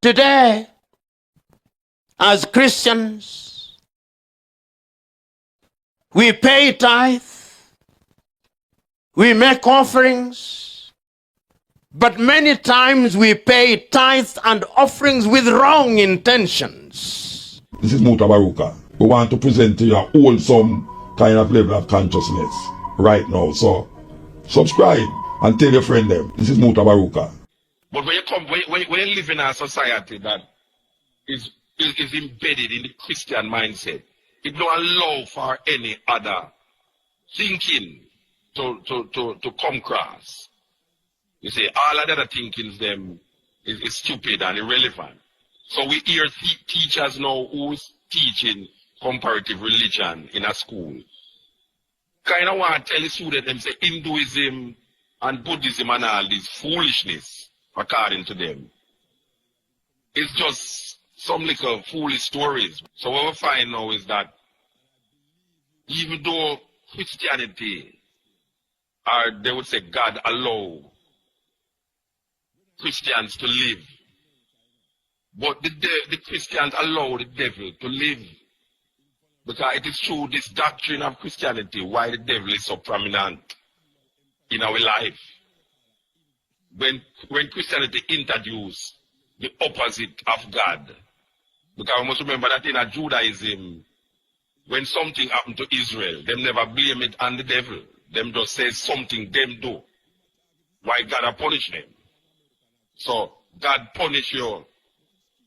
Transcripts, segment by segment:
Today, as Christians, we pay tithe, we make offerings, but many times we pay tithes and offerings with wrong intentions. This is Muta Baruka. We want to present to you a wholesome kind of level of consciousness right now. So, subscribe and tell your friend them. This is Muta Baruka. But when you live in a society that is embedded in the Christian mindset, it don't allow for any other thinking to come across. You see, all of the other thinkings them is stupid and irrelevant. So we hear teachers now who's teaching comparative religion in a school. Kind of want to tell the students them say Hinduism and Buddhism and all this foolishness, according to them. It's just some little foolish stories. So what we find now is that even though Christianity, or they would say God allow Christians to live, but the Christians allow the devil to live. Because it is through this doctrine of Christianity why the devil is so prominent in our life. When Christianity introduced the opposite of God, because we must remember that in Judaism, when something happened to Israel, them never blame it on the devil. Them just say something them do. Why God punish them? So God punish you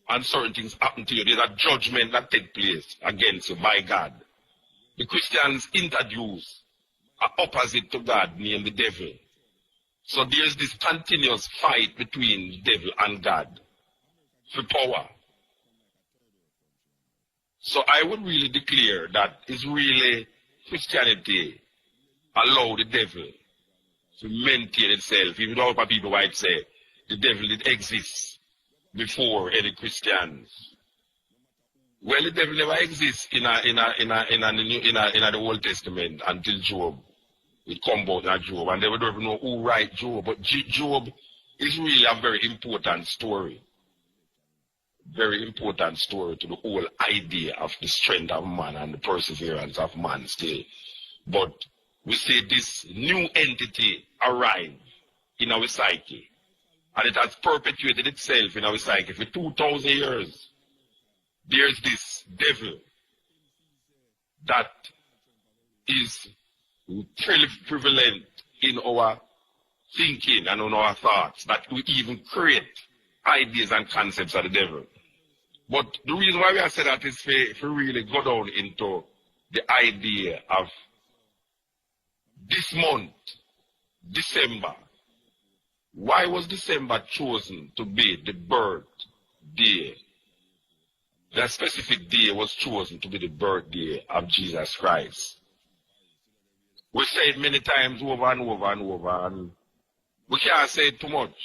and certain things happen to you. There's a judgment that takes place against you by God. The Christians introduce an opposite to God named the devil. So there's this continuous fight between the devil and God for power. So I would really declare that it's really Christianity allow the devil to maintain itself, even though people might say the devil did exist before any Christians. Well, the devil never exists in the Old Testament until Job. It come out in Job, and they don't even know who write Job. But Job is really a very important story. Very important story to the whole idea of the strength of man and the perseverance of man still. But we see this new entity arrive in our psyche. And it has perpetuated itself in our psyche for 2,000 years. There's this devil that is really prevalent in our thinking and in our thoughts, that we even create ideas and concepts of the devil. But the reason why we have said that is for really go down into the idea of this month, December. Why was December chosen to be the birthday? That specific day was chosen to be the birthday of Jesus Christ. We say it many times over and over and over, and we can't say it too much.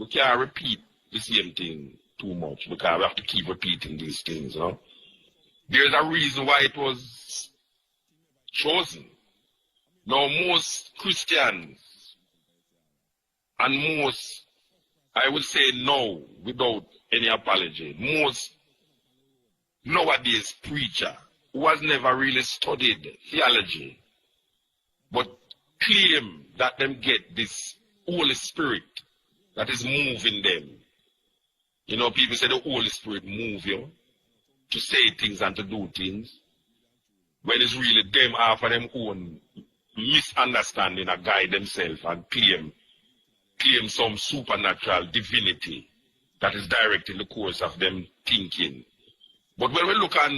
We can't repeat the same thing too much because we have to keep repeating these things, you know. There's a reason why it was chosen. Now, most Christians and most, I would say no, without any apology, most nowadays preacher who has never really studied theology, but claim that them get this Holy Spirit that is moving them. You know, people say the Holy Spirit move you to say things and to do things, when it's really them after them own misunderstanding and guide themselves and claim some supernatural divinity that is directing the course of them thinking. But when we look at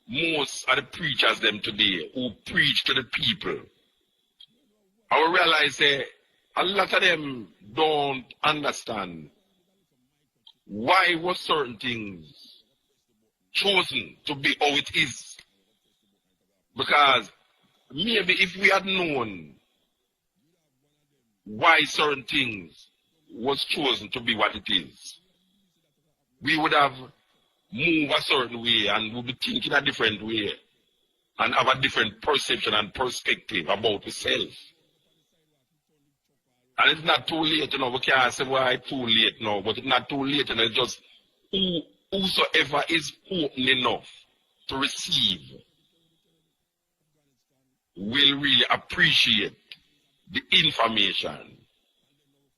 most of the preachers them today who preach to the people, I will realize a lot of them don't understand why was certain things chosen to be how it is. Because maybe if we had known why certain things was chosen to be what it is, we would have moved a certain way and would be thinking a different way and have a different perception and perspective about ourselves. And it's not too late, you know. We can't say, well, it's too late now, but it's not too late, and it's just whosoever is open enough to receive will really appreciate the information.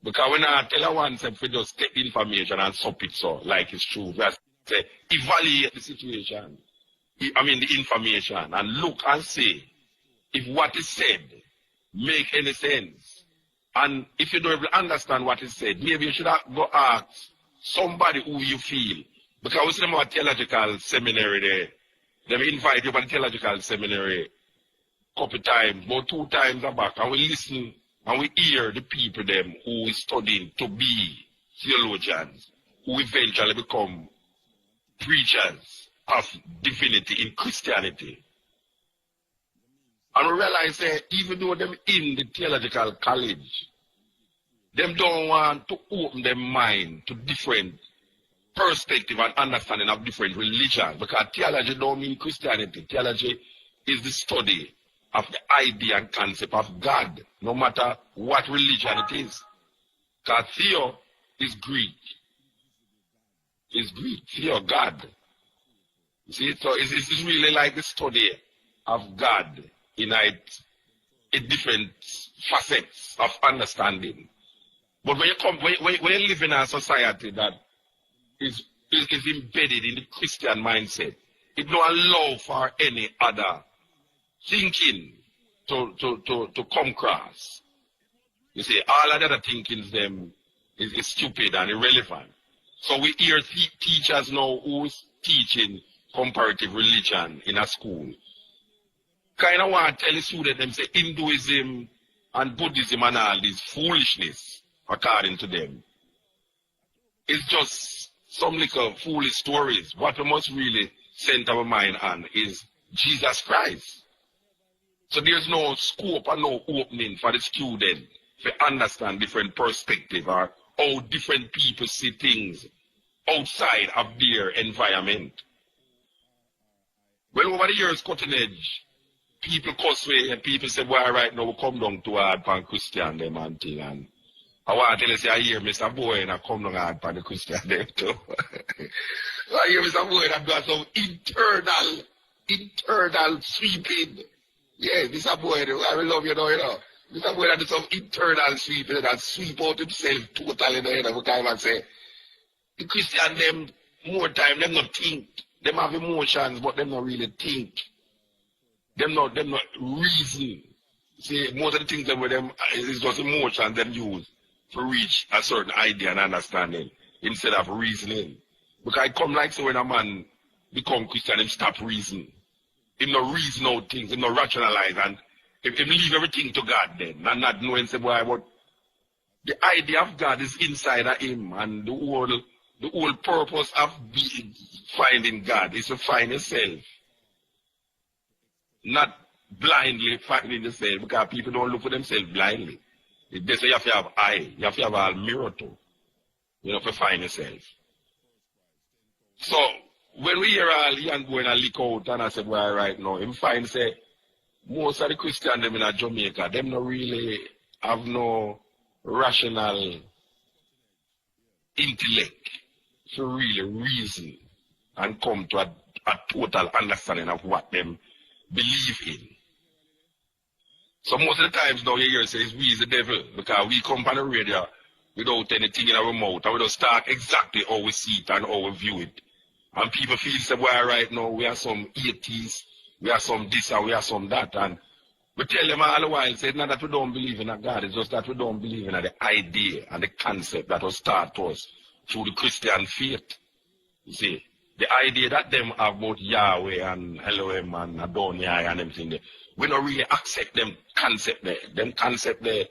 Because when I tell one if we just take the information and sup it so like it's true, we have to say, evaluate the situation, the information, and look and see if what is said make any sense. And if you don't even understand what is said, maybe you should go ask somebody who you feel. Because we see them at theological seminary there. They invite you to the theological seminary a couple times, about 2 times back, and we listen and we hear the people them who is studying to be theologians, who eventually become preachers of divinity in Christianity. And we realize that even though them in the theological college, them don't want to open their mind to different perspective and understanding of different religions. Because theology don't mean Christianity. Theology is the study of the idea and concept of God, no matter what religion it is. Because theo is Greek. It's Greek. Theo, God. You see, so it's really like the study of God in different facets of understanding. But when you live in a society that is embedded in the Christian mindset, it don't allow for any other thinking to come across. You see, all of the other thinkings them is stupid and irrelevant. So we hear teachers now who's teaching comparative religion in a school kind of want to tell the students them say Hinduism and Buddhism and all this foolishness according to them. It's just some little foolish stories. What we must really center our mind on is Jesus Christ. So there's no scope and no opening for the student to understand different perspective or how different people see things outside of their environment. Well, over the years, cutting edge, people cuss way and people say, well, right now we come down to hard pan Christian them and thing. And I want to tell you, say, I hear Mr. Boy and I come down hard pan the Christian them too. I hear Mr. Boy and I've got some internal sweeping. Yeah, Mr. Boy, I will love you now, you know. Mr. Boy has some internal sweeping and sweep out himself totally, you know, kind of say, the Christian them, more time, them not think. Them have emotions, but them not really think. Them not reason. See, most of the things that with them is just emotions them use to reach a certain idea and understanding instead of reasoning. Because it come like so when a man become Christian, him stop reasoning. Him not reason out things, him not rationalize, and him leave everything to God then, and not knowing say, boy, what the idea of God is inside of him, and the whole purpose of finding God is to find yourself. Not blindly finding yourself, because people don't look for themselves blindly. They say you have to have eye, you have to have a mirror too, you know, to find yourself. So, when we hear all young going and leak out, and I say, well, right now, him find say, most of the Christians them in Jamaica, them not really have no rational intellect to really reason and come to a total understanding of what them believe in. So most of the times now you hear say we is the devil, because we come on the radio without anything in our mouth and we just talk exactly how we see it and how we view it. And people feel say, well, right now we are some atheists, we are some this and we are some that, and we tell them all the while, say not that we don't believe in a God, it's just that we don't believe in the idea and the concept that was taught to us through the Christian faith. You see, the idea that them have about Yahweh and Elohim and Adonai and everything there, we don't really accept them concept there. Them concept there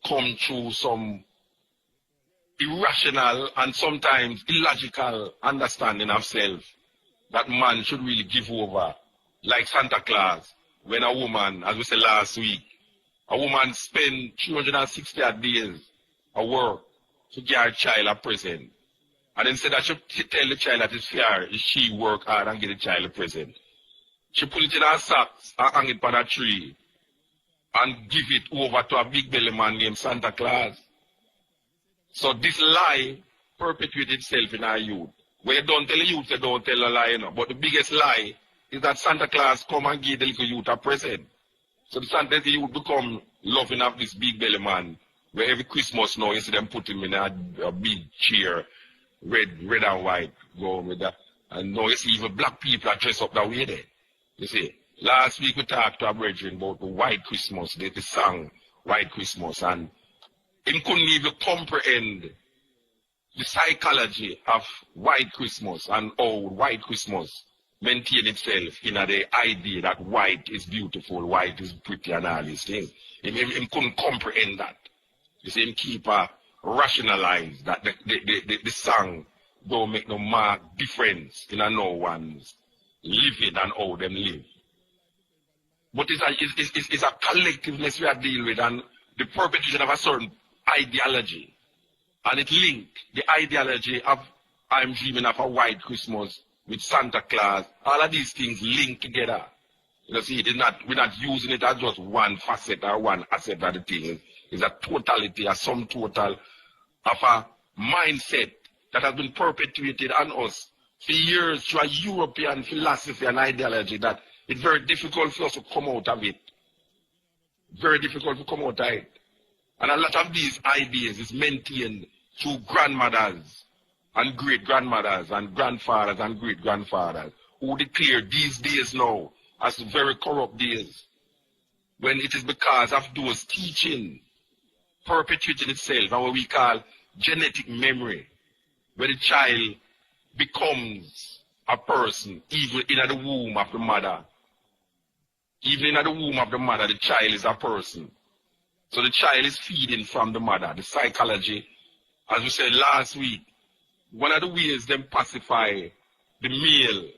come through some irrational and sometimes illogical understanding of self that man should really give over. Like Santa Claus, when a woman, as we said last week, a woman spend 360 days at work to get her child a present. And instead that she tell the child that it's fair, she work hard and get the child a present. She put it in her socks and hang it on a tree and give it over to a big belly man named Santa Claus. So this lie perpetuated itself in our youth. Where you don't tell the youth, you don't tell a lie, you know. But the biggest lie is that Santa Claus come and give the little youth a present. So the youth become loving of this big belly man, where every Christmas now you see them put him in a big chair, red and white, going with that. And now you see even black people are dressed up that way there. You see, last week we talked to our brethren about the White Christmas, the song White Christmas, and he couldn't even comprehend the psychology of White Christmas and how White Christmas maintain itself in the idea that white is beautiful, white is pretty, and all these things. He couldn't comprehend that. You see, him keep rationalize that the song don't make no mark difference in no one's living and how them live. But it's a collectiveness we are dealing with, and the perpetuation of a certain ideology. And it linked the ideology of I'm dreaming of a white Christmas with Santa Claus. All of these things linked together. You know, see, we're not using it as just one facet or one asset of the thing. It's a totality, a sum total of a mindset that has been perpetuated on us for years through a European philosophy and ideology that it's very difficult for us to come out of it. Very difficult to come out of it. And a lot of these ideas is maintained through grandmothers and great-grandmothers and grandfathers and great-grandfathers who declare these days now as very corrupt days, when it is because of those teaching perpetuating itself and what we call genetic memory, where the child becomes a person even in the womb of the mother. Even in the womb of the mother, the child is a person. So the child is feeding from the mother. The psychology, as we said last week, one of the ways them pacify the male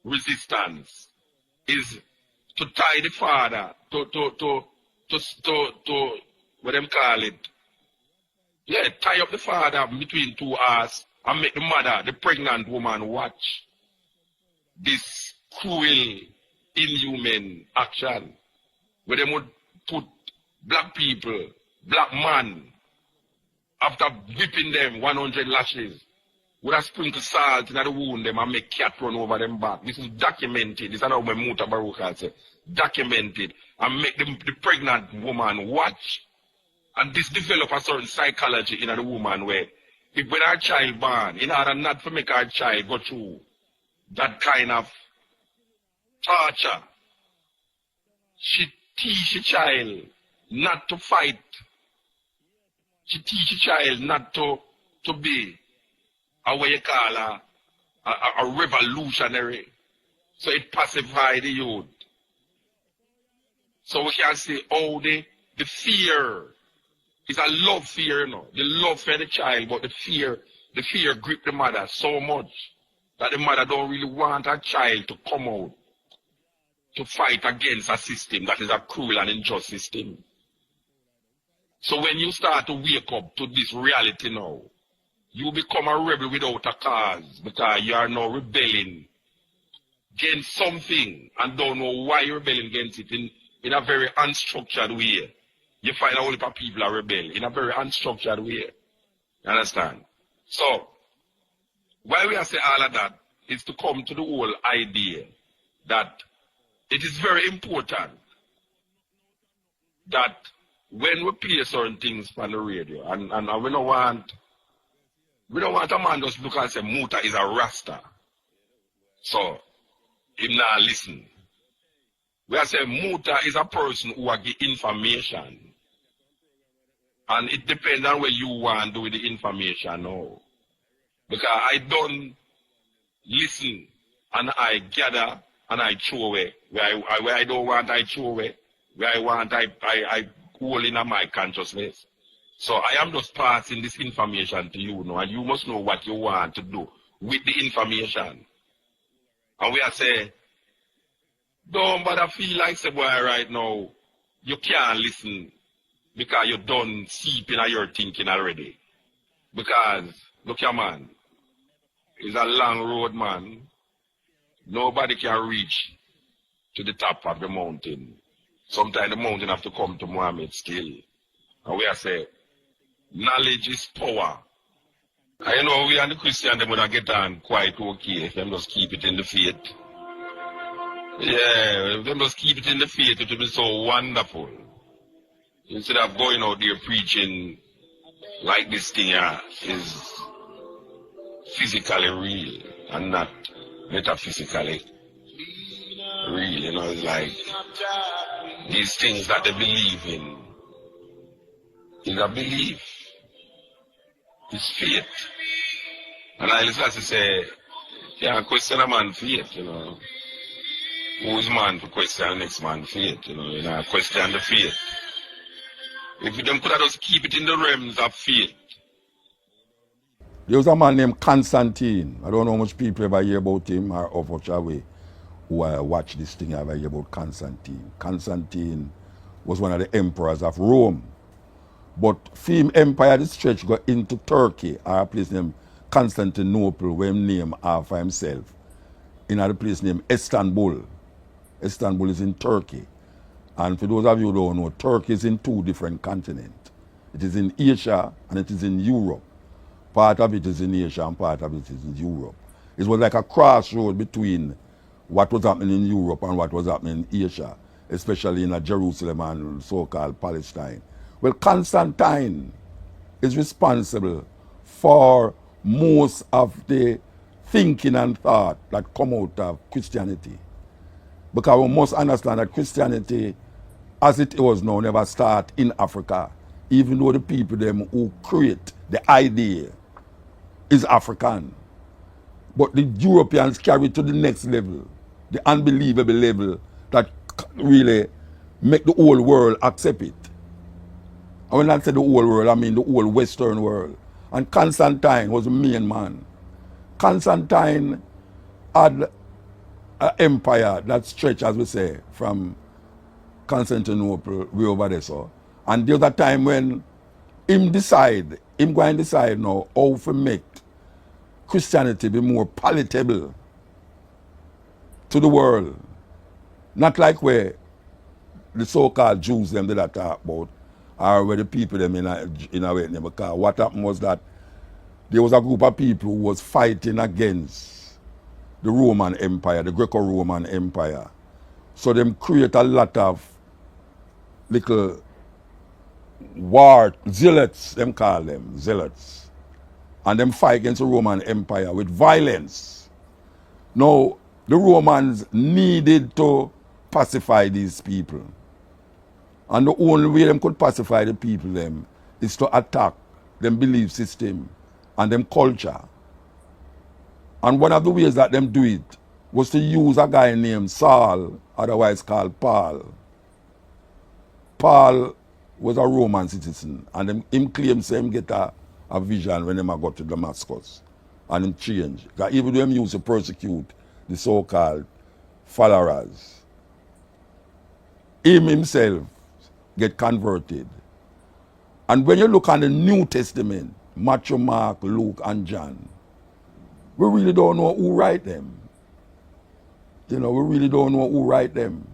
resistance is to tie the father to what them call it. Yeah, tie up the father between two arms and make the mother, the pregnant woman, watch this cruel, inhuman action where they would put black people, black man, after whipping them 100 lashes, would have sprinkled salt in the wound them and make cat run over them back. This is documented. This is how my Muta Plo Lumuba said. Documented. And make the pregnant woman watch. And this develop a certain psychology in the woman where if when our child born, in order not to make our child go through that kind of torture, she teach the child not to fight. She teach the child not to be a what you call a revolutionary. So it pacifies the youth. So we can say, oh, the fear is a love fear, you know. The love for the child, but the fear grip the mother so much that the mother don't really want her child to come out to fight against a system that is a cruel and unjust system. So when you start to wake up to this reality now, you become a rebel without a cause because you are now rebelling against something and don't know why you're rebelling against it in a very unstructured way. You find a whole heap of people are rebel in a very unstructured way. You understand? So, why we are saying all of that is to come to the whole idea that it is very important that when we play certain things on the radio, and we don't want a man just look and say Muta is a Rasta. So, him not listen. We are saying Muta is a person who will give information. And it depends on what you want to do with the information now. Because I don't listen and I gather and I throw away. Where I don't want, I throw away. Where I want, I hold in my consciousness. So I am just passing this information to you now, and you must know what you want to do with the information. And we are saying, don't bother feel like say boy right now, you can't listen because you done seeping in your thinking already. Because, look here man, it's a long road man. Nobody can reach to the top of the mountain. Sometimes the mountain have to come to Muhammad still. And we are saying, knowledge is power. I know we and the Christian them gonna get on quite okay if them just keep it in the faith. Yeah, if them just keep it in the faith, it will be so wonderful. Instead of going out there preaching like this thing is physically real and not metaphysically real, you know, it's like these things that they believe in is a belief, it's faith. And I listen to say, yeah, question a man faith, you know. Who is man to question the next man faith, you know, question the faith. If them could have just keep it in the realms of faith. There was a man named Constantine. I don't know how much people ever hear about him or of which way who watch this thing ever hear about Constantine. Constantine was one of the emperors of Rome. But Fame Empire, this stretch got into Turkey, or a place named Constantinople, where he named after himself, in a place named Istanbul. Istanbul is in Turkey. And for those of you who don't know, Turkey is in two different continents. It is in Asia and it is in Europe. Part of it is in Asia and part of it is in Europe. It was like a crossroad between what was happening in Europe and what was happening in Asia, especially in Jerusalem and so-called Palestine. Well, Constantine is responsible for most of the thinking and thought that come out of Christianity. Because we must understand that Christianity, as it was now, never start in Africa, even though the people them who create the idea is African. But the Europeans carry it to the next level, the unbelievable level that really make the whole world accept it. And when I say the whole world, I mean the whole Western world. And Constantine was the main man. Constantine had an empire that stretched, as we say, from Constantinople way over there. So. And there was a time when him going to decide now how to make Christianity be more palatable to the world. Not like where the so-called Jews them did that talk about, or where the people them in a way. Because what happened was that there was a group of people who was fighting against the Roman Empire, the Greco-Roman Empire. So them create a lot of little war zealots, them call them zealots. And them fight against the Roman Empire with violence. Now, the Romans needed to pacify these people. And the only way them could pacify the people them is to attack them belief system and them culture. And one of the ways that them do it was to use a guy named Saul, otherwise called Paul. Paul was a Roman citizen, and him claimed him get a vision when he got to Damascus. And him changed. Because even though him used to persecute the so-called followers, him himself get converted. And when you look at the New Testament, Matthew, Mark, Luke, and John, we really don't know who write them. You know, we really don't know who write them.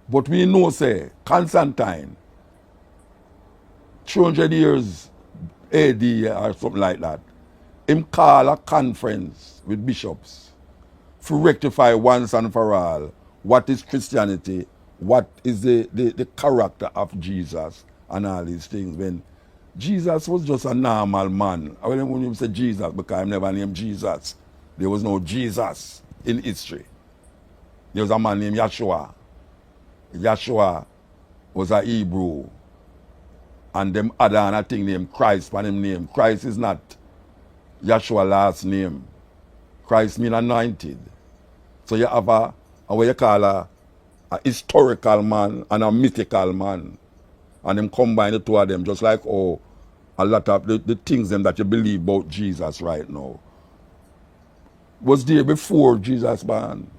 But we know, say, Constantine, 200 years AD or something like that, him call a conference with bishops to rectify once and for all what is Christianity, what is the character of Jesus and all these things. When Jesus was just a normal man. I wouldn't even say Jesus because I never named Jesus. There was no Jesus in history. There was a man named Yeshua. Yeshua was a Hebrew. And them other a thing named Christ by him name. Christ is not Yeshua last name. Christ mean anointed. So you have a what you call a historical man and a mythical man. And them combine the two of them just like a lot of the things them that you believe about Jesus right now was there before Jesus born.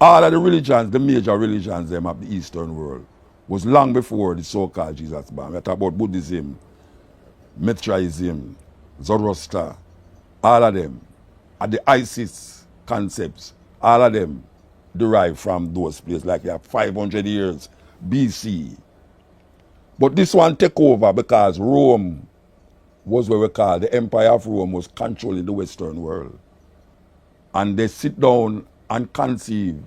All of the religions, the major religions them of the Eastern world, was long before the so-called Jesus born. We talk about Buddhism, Mithraism, Zoroaster, all of them, and the Isis concepts, all of them derived from those places, like they have 500 years BC. But this one take over because Rome was what we call the Empire of Rome was controlling the Western world. And they sit down and conceive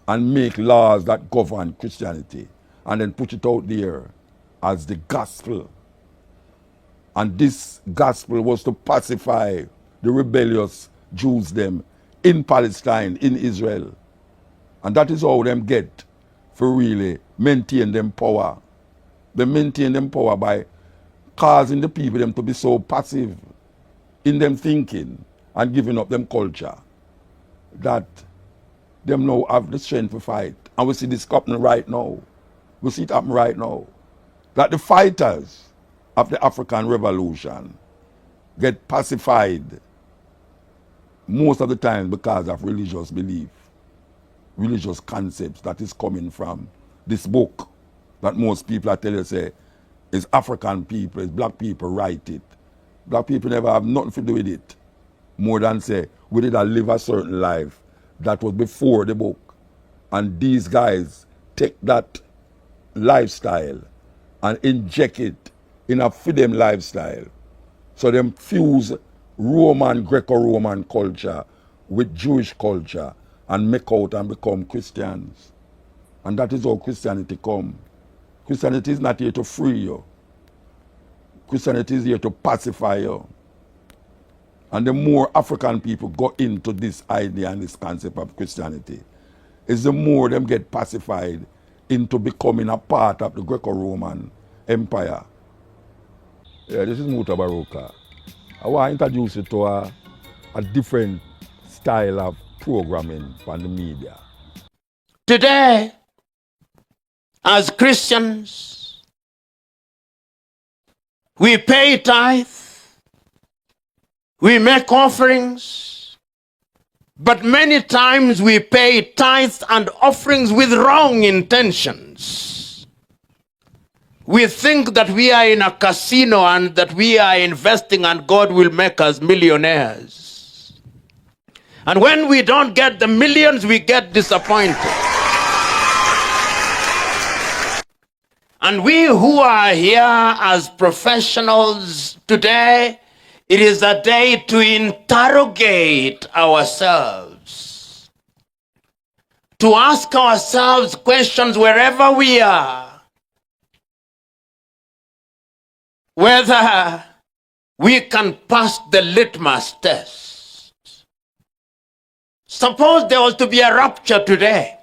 and make laws that govern Christianity and then put it out there as the gospel. And this gospel was to pacify the rebellious Jews them in Palestine, in Israel. And that is how them get for really maintain them power. They maintain them power by causing the people them to be so passive in them thinking and giving up them culture that them now have the strength to fight. And we see this happening right now. We see it happen right now. That the fighters of the African Revolution get pacified most of the time because of religious belief, religious concepts that is coming from this book that most people I tell you say is African people, is black people write it. Black people never have nothing to do with it more than say we did live a certain life that was before the book. And these guys take that lifestyle and inject it in a freedom lifestyle. So them fuse Roman, Greco-Roman culture with Jewish culture and make out and become Christians. And that is how Christianity come. Christianity is not here to free you. Christianity is here to pacify you. And the more African people go into this idea and this concept of Christianity, is the more them get pacified into becoming a part of the Greco-Roman Empire. Yeah, this is Muta Baroka. I want to introduce you to a different style of programming on the media. Today, as Christians, we pay tithe, we make offerings, but many times we pay tithes and offerings with wrong intentions. We think that we are in a casino and that we are investing and God will make us millionaires. And when we don't get the millions, we get disappointed. And we who are here as professionals today, it is a day to interrogate ourselves, to ask ourselves questions wherever we are, whether we can pass the litmus test. Suppose there was to be a rapture today,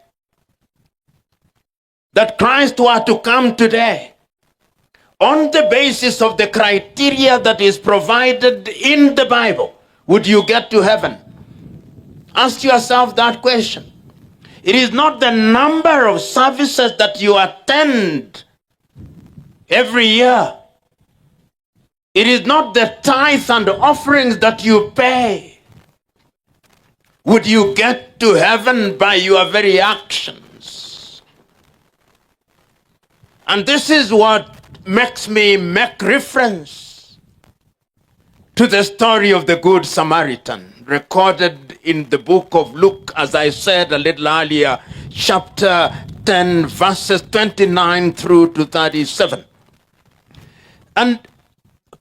that Christ were to come today, on the basis of the criteria that is provided in the Bible, would you get to heaven? Ask yourself that question. It is not the number of services that you attend every year. It is not the tithe and offerings that you pay. Would you get to heaven by your very actions? And this is what makes me make reference to the story of the Good Samaritan, recorded in the book of Luke, as I said a little earlier, chapter 10, verses 29 through to 37. And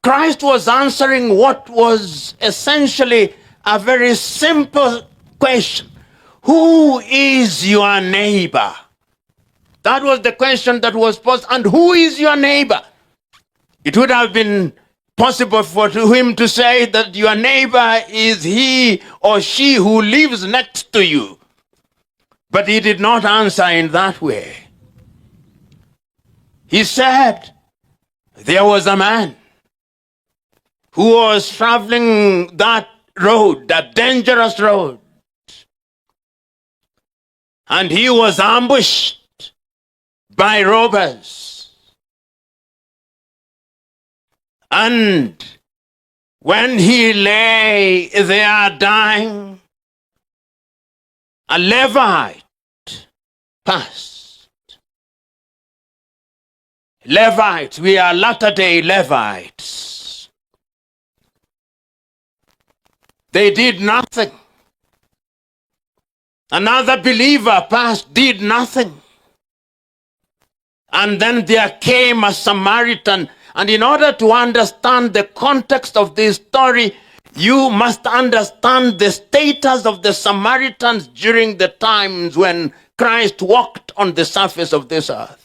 Christ was answering what was essentially a very simple question. Who is your neighbor? That was the question that was posed. And who is your neighbor? It would have been possible for him to say that your neighbor is he or she who lives next to you. But he did not answer in that way. He said, there was a man who was traveling that road, that dangerous road. And he was ambushed by robbers. And when he lay there dying, a Levite passed. Levites, we are latter-day Levites. They did nothing. Another believer passed, did nothing. And then there came a Samaritan, And in order to understand the context of this story, you must understand the status of the Samaritans during the times when Christ walked on the surface of this earth.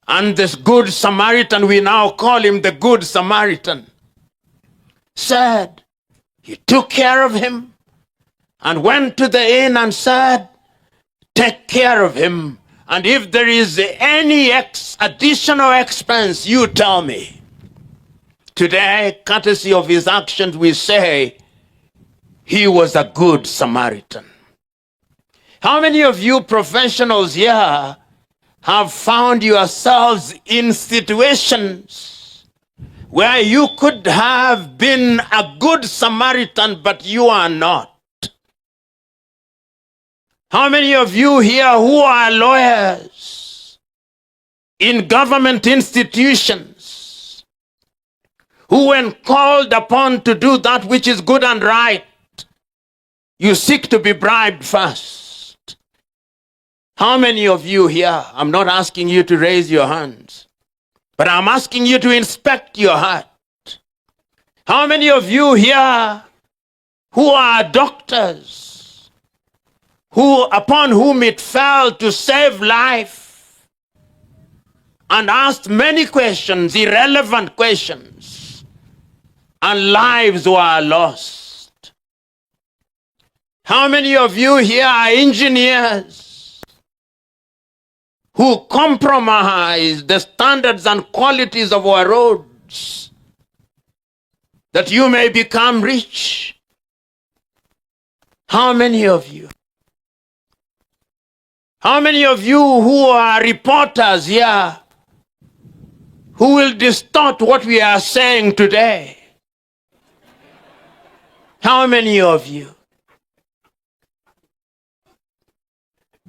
And this good Samaritan, we now call him the Good Samaritan, said, he took care of him and went to the inn and said, take care of him. And if there is any additional expense, you tell me. Today, courtesy of his actions, we say he was a good Samaritan. How many of you professionals here have found yourselves in situations where you could have been a good Samaritan, but you are not? How many of you here who are lawyers in government institutions, who when called upon to do that which is good and right, you seek to be bribed first? How many of you here, I'm not asking you to raise your hands, but I'm asking you to inspect your heart. How many of you here who are doctors, upon whom it fell to save life, and asked many questions, irrelevant questions, and lives were lost? How many of you here are engineers who compromise the standards and qualities of our roads that you may become rich? How many of you? How many of you who are reporters here who will distort what we are saying today? How many of you?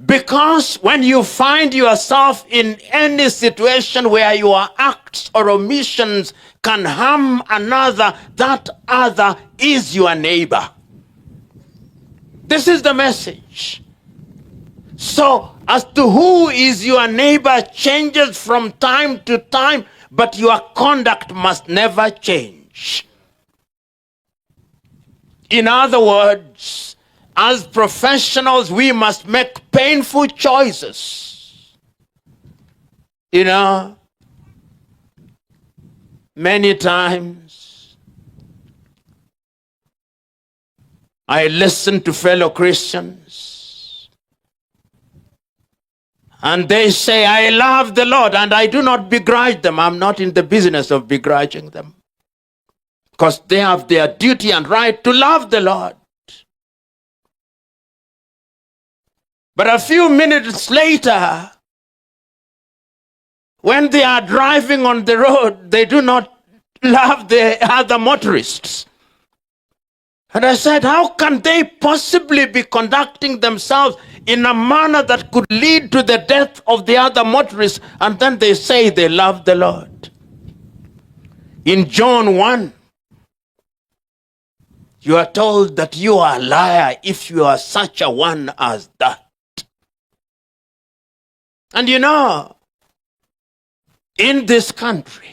Because when you find yourself in any situation where your acts or omissions can harm another, that other is your neighbor. This is the message. So, as to who is your neighbor changes from time to time, but your conduct must never change. In other words, as professionals, we must make painful choices. You know, many times I listen to fellow Christians, and they say, I love the Lord, and I do not begrudge them. I'm not in the business of begrudging them, because they have their duty and right to love the Lord. But a few minutes later, when they are driving on the road, they do not love the other motorists. And I said, how can they possibly be conducting themselves in a manner that could lead to the death of the other motorists, and then they say they love the Lord? In John 1, you are told that you are a liar if you are such a one as that. And you know, in this country,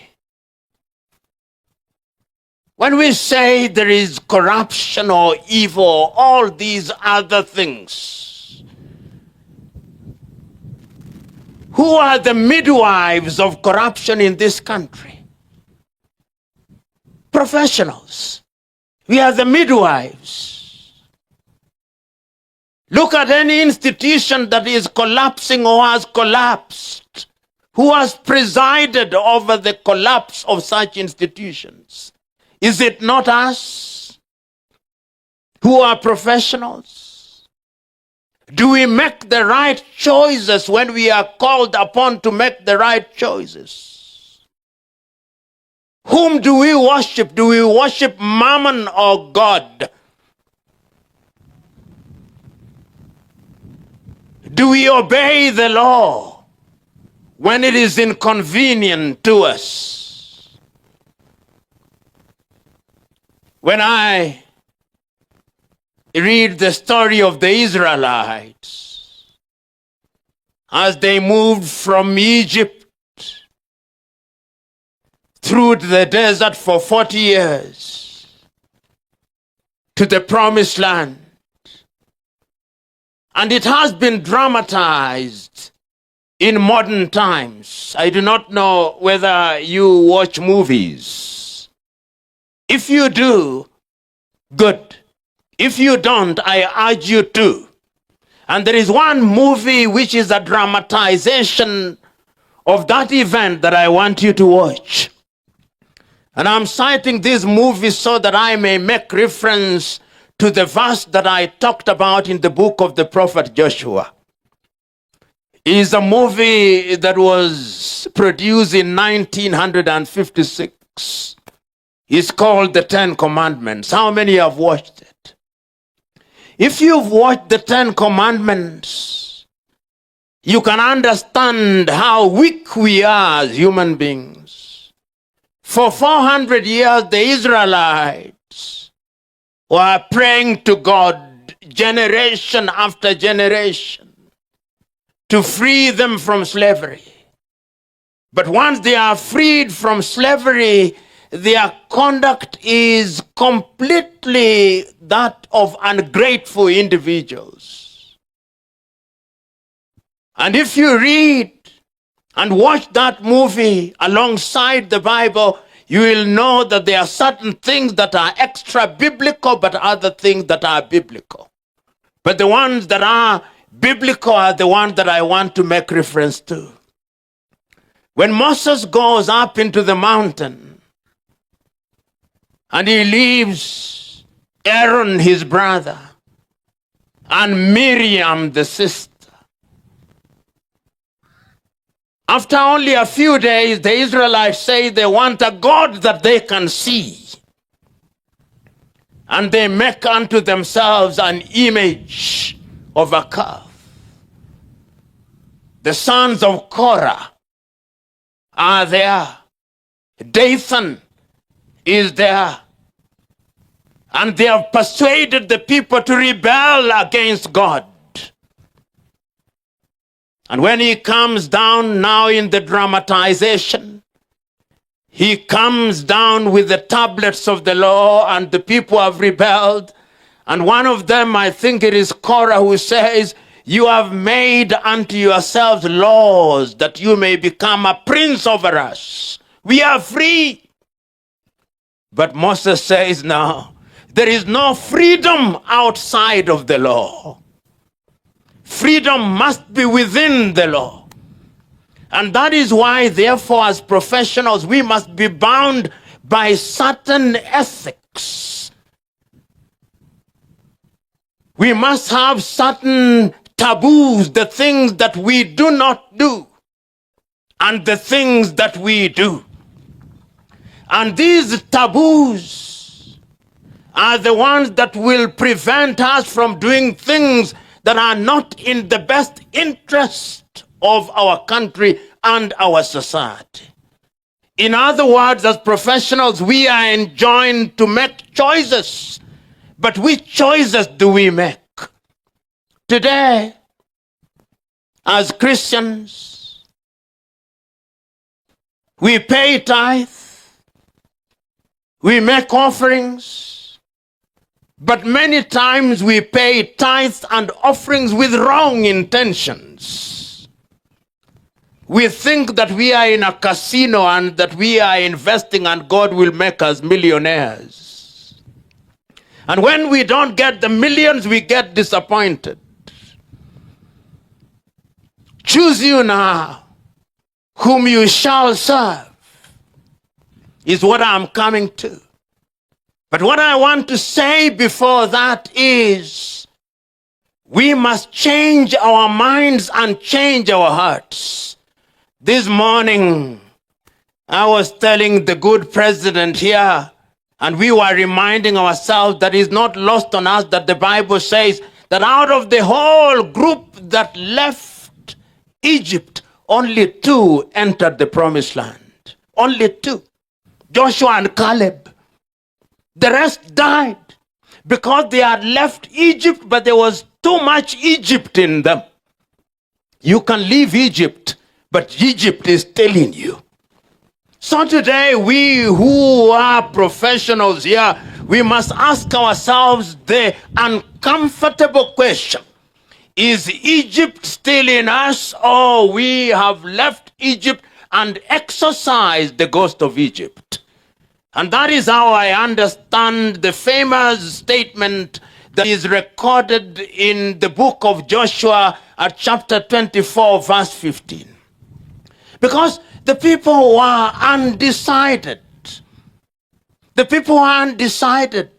when we say there is corruption or evil, all these other things, who are the midwives of corruption in this country? Professionals. We are the midwives. Look at any institution that is collapsing or has collapsed. Who has presided over the collapse of such institutions? Is it not us who are professionals? Do we make the right choices when we are called upon to make the right choices? Whom do we worship? Do we worship Mammon or God? Do we obey the law when it is inconvenient to us? When I read the story of the Israelites as they moved from Egypt through the desert for 40 years to the promised land. And it has been dramatized in modern times. I do not know whether you watch movies. If you do, good. If you don't, I urge you to. And there is one movie which is a dramatization of that event that I want you to watch. And I'm citing this movie so that I may make reference to the verse that I talked about in the book of the prophet Joshua. It is a movie that was produced in 1956. It's called The Ten Commandments. How many have watched it? If you've watched the Ten Commandments, you can understand how weak we are as human beings. For 400 years, the Israelites were praying to God generation after generation to free them from slavery. But once they are freed from slavery, their conduct is completely that of ungrateful individuals. And if you read and watch that movie alongside the Bible, you will know that there are certain things that are extra biblical, but other things that are biblical. But the ones that are biblical are the ones that I want to make reference to. When Moses goes up into the mountain and he leaves Aaron, his brother, and Miriam, the sister, after only a few days, the Israelites say they want a God that they can see. And they make unto themselves an image of a calf. The sons of Korah are there. Dathan is there. And they have persuaded the people to rebel against God. And when he comes down now in the dramatization, he comes down with the tablets of the law, and the people have rebelled. And one of them, I think it is Korah, who says, "You have made unto yourselves laws that you may become a prince over us. We are free." But Moses says, no, there is no freedom outside of the law. Freedom must be within the law. And that is why, therefore, as professionals, we must be bound by certain ethics. We must have certain taboos, the things that we do not do, and the things that we do. And these taboos are the ones that will prevent us from doing things that are not in the best interest of our country and our society. In other words, as professionals, we are enjoined to make choices. But which choices do we make? Today, as Christians, we pay tithe, we make offerings, but many times we pay tithes and offerings with wrong intentions. We think that we are in a casino and that we are investing and God will make us millionaires. And when we don't get the millions, we get disappointed. Choose you now whom you shall serve is what I'm coming to. But what I want to say before that is we must change our minds and change our hearts. This morning, I was telling the good president here, and we were reminding ourselves that it's not lost on us that the Bible says that out of the whole group that left Egypt, only 2 entered the promised land. Only 2. Joshua and Caleb. The rest died because they had left Egypt, but there was too much Egypt in them. You can leave Egypt, but Egypt is still in you. So today, we who are professionals here, we must ask ourselves the uncomfortable question. Is Egypt still in us, or we have left Egypt and exorcised the ghost of Egypt? And that is how I understand the famous statement that is recorded in the book of Joshua at chapter 24, verse 15. Because the people were undecided. The people were undecided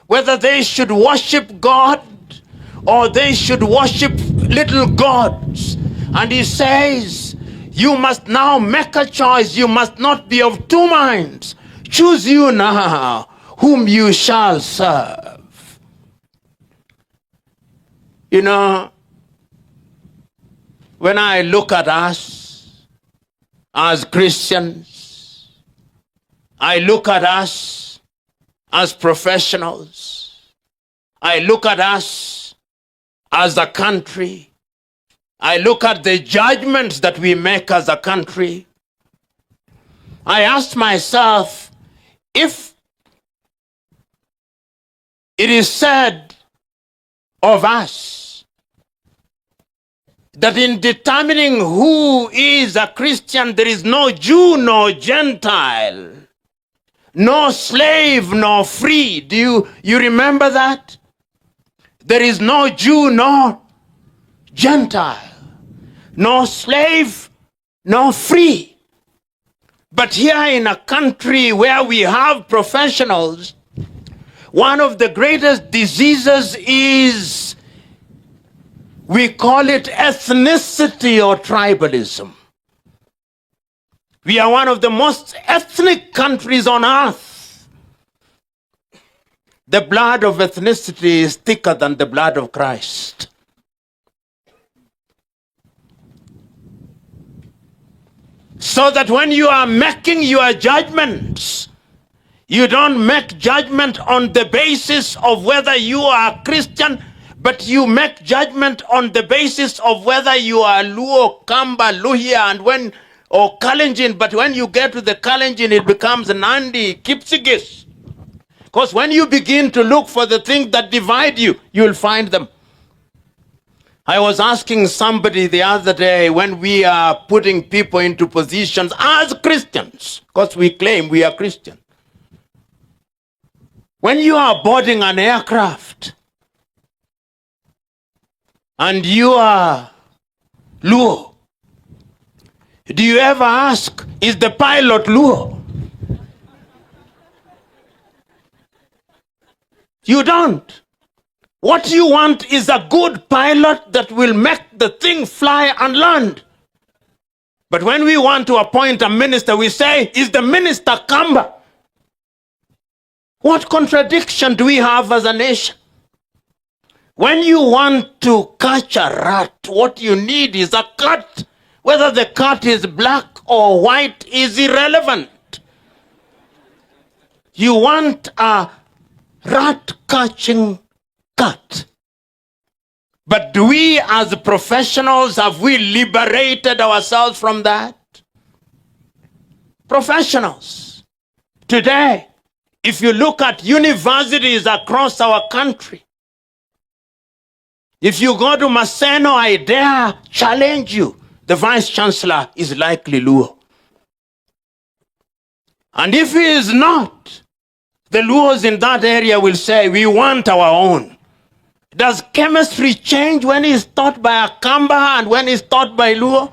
whether they should worship God or they should worship little gods. And he says, you must now make a choice. You must not be of two minds. Choose you now whom you shall serve. You know, when I look at us as Christians, I look at us as professionals, I look at us as a country, I look at the judgments that we make as a country, I ask myself, if it is said of us that in determining who is a Christian, there is no Jew nor Gentile, no slave nor free. Do you remember that? There is no Jew nor Gentile, no slave nor free. But here in a country where we have professionals, one of the greatest diseases is, we call it ethnicity or tribalism. We are one of the most ethnic countries on earth. The blood of ethnicity is thicker than the blood of Christ. So that when you are making your judgments, you don't make judgment on the basis of whether you are Christian, but you make judgment on the basis of whether you are Luo, Kamba, Luhia, and or Kalenjin. But when you get to the Kalenjin, it becomes Nandi, Kipsigis. Because when you begin to look for the things that divide you, you'll find them. I was asking somebody the other day, when we are putting people into positions as Christians, because we claim we are Christian. When you are boarding an aircraft and you are Luo, do you ever ask, is the pilot Luo? You don't. What you want is a good pilot that will make the thing fly and land. But when we want to appoint a minister, we say, is the minister Kamba? What contradiction do we have as a nation? When you want to catch a rat, what you need is a cat. Whether the cat is black or white is irrelevant. You want a rat-catching cat. But do we as professionals, have we liberated ourselves from that? Professionals. Today, if you look at universities across our country, if you go to Maseno, I dare challenge you, the vice chancellor is likely Luo. And if he is not, the Luos in that area will say, we want our own. Does chemistry change when it's taught by a Kamba and when it's taught by Luo?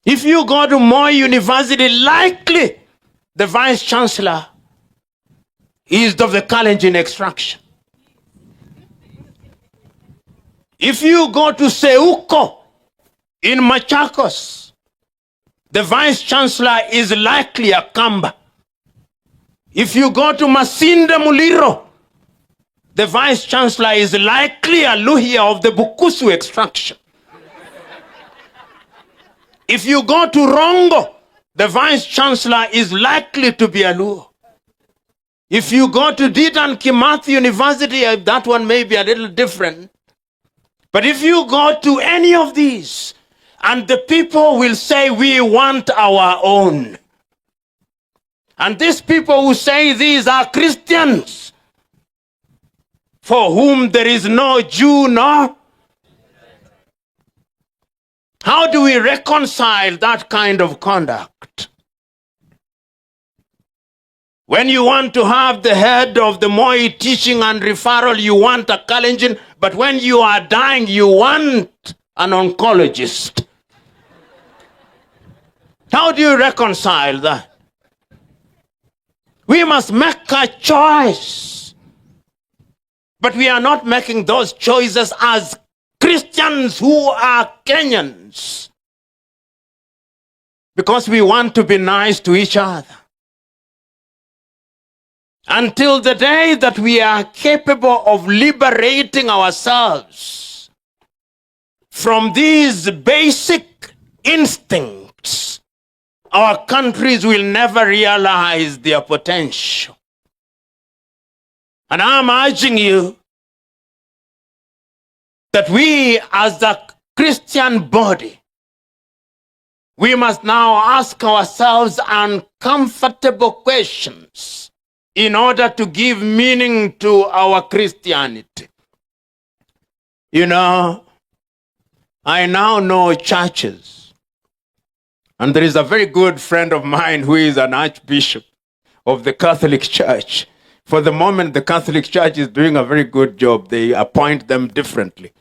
If you go to Moi University, likely the vice chancellor is of the Kalenjin extraction. If you go to Seuko in Machakos, the vice chancellor is likely a Kamba. If you go to Masinde Muliro, the vice chancellor is likely a Luhia of the Bukusu extraction. If you go to Rongo, the vice chancellor is likely to be a Luo. If you go to Dedan Kimathi University, that one may be a little different. But if you go to any of these, And the people will say, we want our own. And these people who say these are Christians, for whom there is no Jew nor. How do we reconcile that kind of conduct? When you want to have the head of the Moi teaching and referral, you want a Kalenjin, but when you are dying, you want an oncologist. How do you reconcile that? We must make a choice. But we are not making those choices as Christians who are Kenyans, because we want to be nice to each other. Until the day that we are capable of liberating ourselves from these basic instincts, our countries will never realize their potential. And I'm urging you that we as a Christian body, we must now ask ourselves uncomfortable questions in order to give meaning to our Christianity. You know, I now know churches, and there is a very good friend of mine who is an archbishop of the Catholic Church. For the moment, the Catholic Church is doing a very good job. They appoint them differently.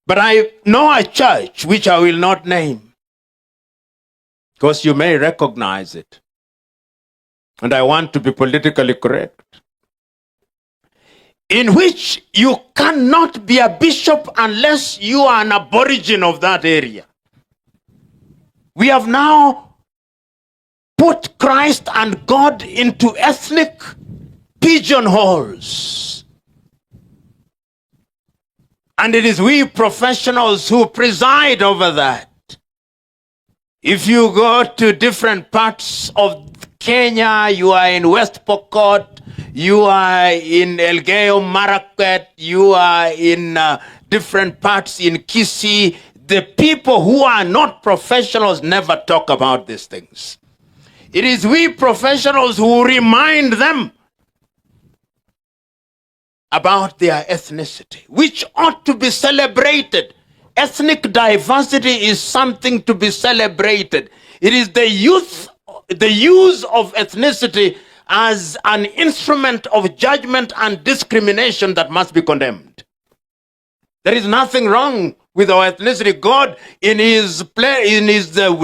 But I know a church which I will not name, because you may recognize it. And I want to be politically correct. In which you cannot be a bishop unless you are an aborigine of that area. We have now put Christ and God into ethnic pigeonholes. And it is we professionals who preside over that. If you go to different parts of Kenya, you are in West Pokot, you are in Elgeyo Marakwet, you are in different parts in Kisii, the people who are not professionals never talk about these things. It is we professionals who remind them about their ethnicity, which ought to be celebrated. Ethnic diversity is something to be celebrated. It is the use of ethnicity as an instrument of judgment and discrimination that must be condemned. There is nothing wrong with our ethnicity. God, in his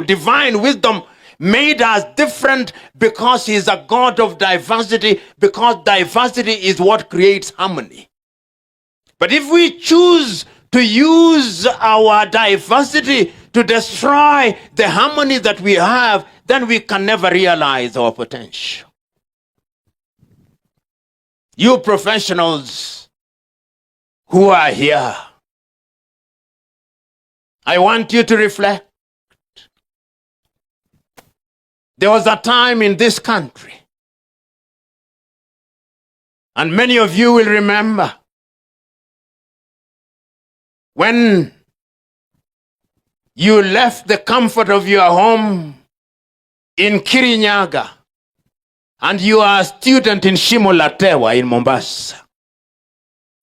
divine wisdom, made us different because he is a God of diversity, because diversity is what creates harmony. But if we choose to use our diversity to destroy the harmony that we have, then we can never realize our potential. You professionals who are here, I want you to reflect. There was a time in this country, and many of you will remember, when you left the comfort of your home in Kirinyaga and you are a student in Shimolatewa in Mombasa.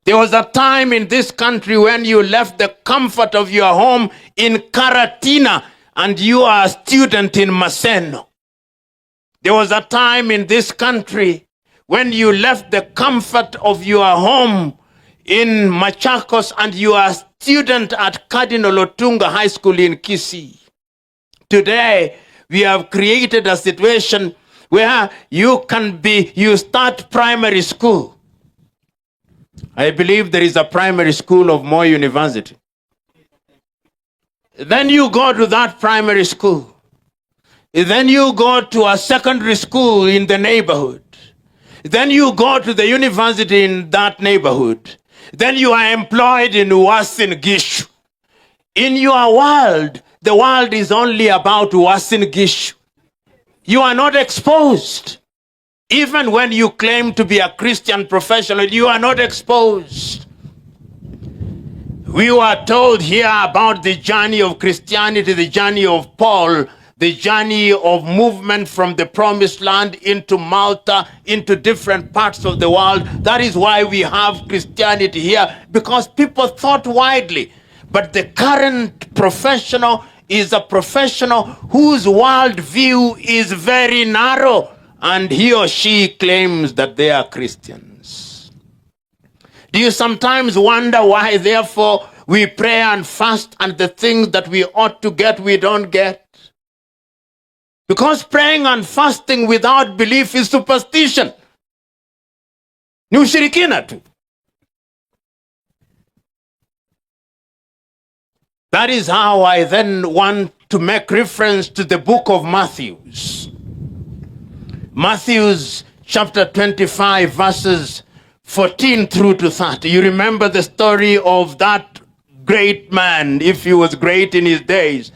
There was a time in this country when you left the comfort of your home in Karatina and you are a student in Maseno. There was a time in this country when you left the comfort of your home in Machakos and you are a student at Cardinal Otunga High School in Kisii. Today, we have created a situation where you start primary school. I believe there is a primary school of Moi University. Then you go to that primary school. Then you go to a secondary school in the neighborhood. Then you go to the university in that neighborhood. Then you are employed in Uasin Gishu. In your world, the world is only about Uasin Gishu. You are not exposed. Even when you claim to be a Christian professional, you are not exposed. We were told here about the journey of Christianity, the journey of Paul, the journey of movement from the promised land into Malta, into different parts of the world. That is why we have Christianity here, because people thought widely. But the current professional is a professional whose worldview is very narrow, and he or she claims that they are Christians. Do you sometimes wonder why, therefore, we pray and fast and the things that we ought to get, we don't get? Because praying and fasting without belief is superstition. Ni ushirikina tu. That is how I then want to make reference to the book of Matthews. Matthews chapter 25 verses 14 through to 30. You remember the story of that great man, if he was great in his days.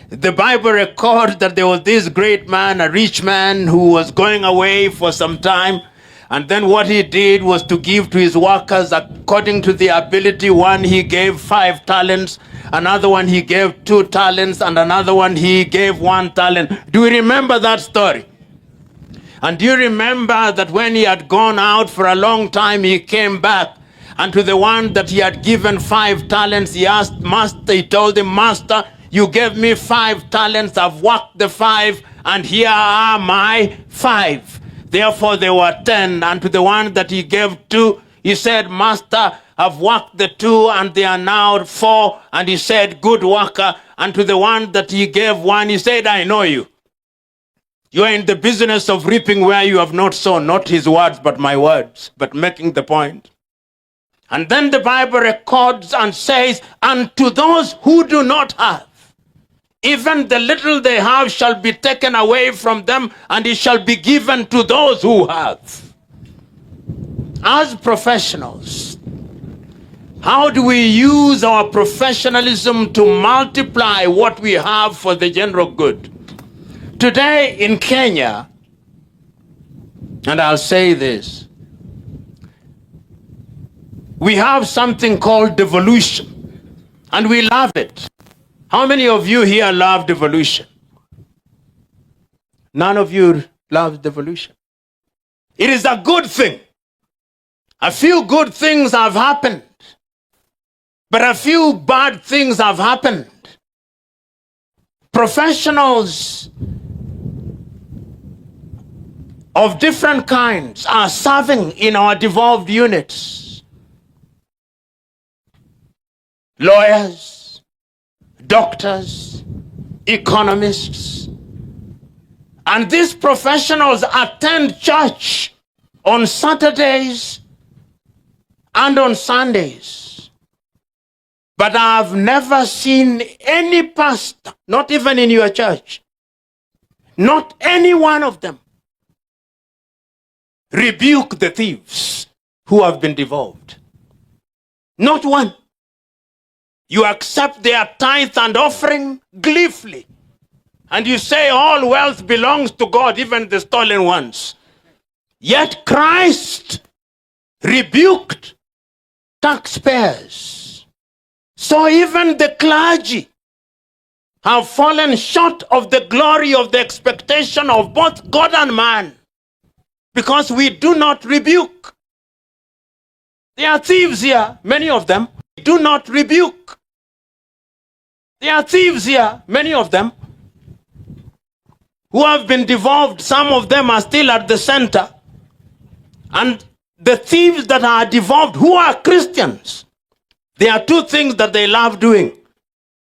The Bible records that there was this great man, a rich man, who was going away for some time. And then what he did was to give to his workers according to their ability. One he gave 5 talents, another one he gave 2 talents, and another one he gave 1 talent. Do you remember that story? And do you remember that when he had gone out for a long time, he came back, and to the one that he had given 5 talents, he asked, Master, he told him, Master, you gave me 5 talents, I've worked the 5, and here are my 5. Therefore there were 10. And to the one that he gave 2, he said, Master, I've worked the 2, and they are now 4. And he said, good worker. And to the one that he gave 1, he said, I know you. You are in the business of reaping where you have not sown, not his words, but my words, but making the point. And then the Bible records and says, and to those who do not have, even the little they have shall be taken away from them, and it shall be given to those who have. As professionals, how do we use our professionalism to multiply what we have for the general good? Today in Kenya, and I'll say this, we have something called devolution, and we love it. How many of you here love devolution? None of you love devolution. It is a good thing. A few good things have happened, but a few bad things have happened. Professionals of different kinds are serving in our devolved units. Lawyers, doctors, economists. And these professionals attend church on Saturdays and on Sundays. But I've never seen any pastor, not even in your church, not any one of them, rebuke the thieves who have been devolved. Not one. You accept their tithe and offering gleefully. And you say all wealth belongs to God, even the stolen ones. Yet Christ rebuked taxpayers. So even the clergy have fallen short of the glory of the expectation of both God and man, because we do not rebuke. There are thieves here, many of them. Do not rebuke. There are thieves here, many of them, who have been devolved. Some of them are still at the center. And the thieves that are devolved, who are Christians, there are 2 things that they love doing.